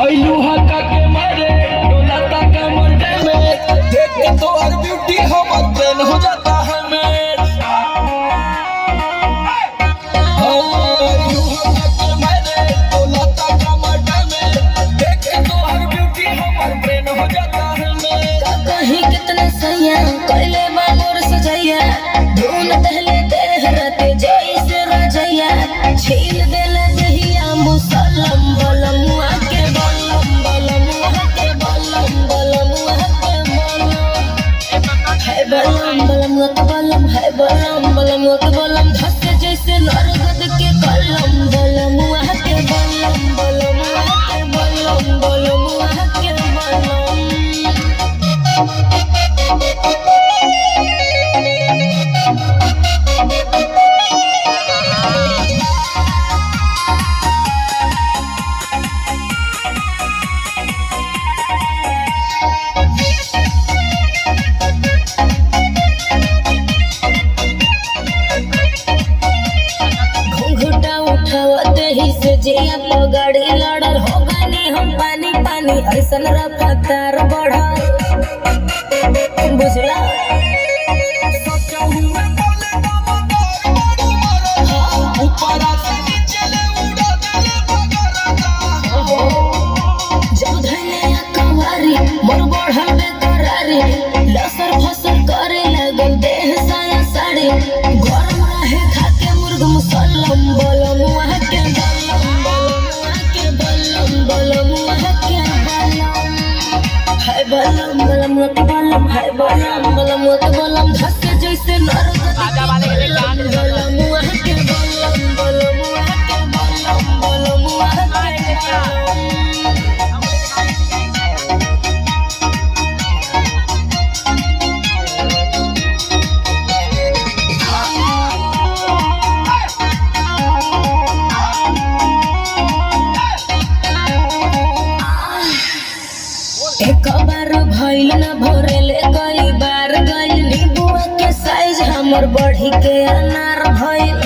आइलू हका के मारे डोला ताका मरने में देख के तो हर ब्यूटी हमर ट्रेन हो जाता है मैं आइलू हका के मारे डोला ताका मरने में देख के तो हर ब्यूटी हमर ट्रेन हो जाता है मैं कहीं कितना सैया कैले बाबूर सजैया धून दहले देहरते जैसे रजैया छील देले दहिया मुसलम बलमुआ के बलम बलमुआ के बलम बलमुआ के बलम है बलम बलमुआ के बलम है बलम बलमुआ के बलम धस जैसे नरगद के कलम बलमुआ के बलम बलमुआ के बलम बलमुआ के बलम। घूंघटा उठावते ही से जिया पगड़ी लड़ल हो गनी हम पानी पानी ऐसन रफ्तार बढ़ा बुझला जब धैले कवारी मोर बढ़ल बेकरारी लसर फसर करे लगल देह साया साड़ी गरम रहे खाके मुर्ग मुसल्लम बलमुआ के बलम बलमुआ के बलम बलमुआ के बलम है बलम बलमुआ के बलम है बलम बलमुआ के बलम धस जैसे नरगद बलमुआ के बलम बलमुआ के बलम बलमुआ के बलम। एक बार भइल न भरेले कई बार गइल नींबुआ के साइज हमर बढ़ी के अनार भइल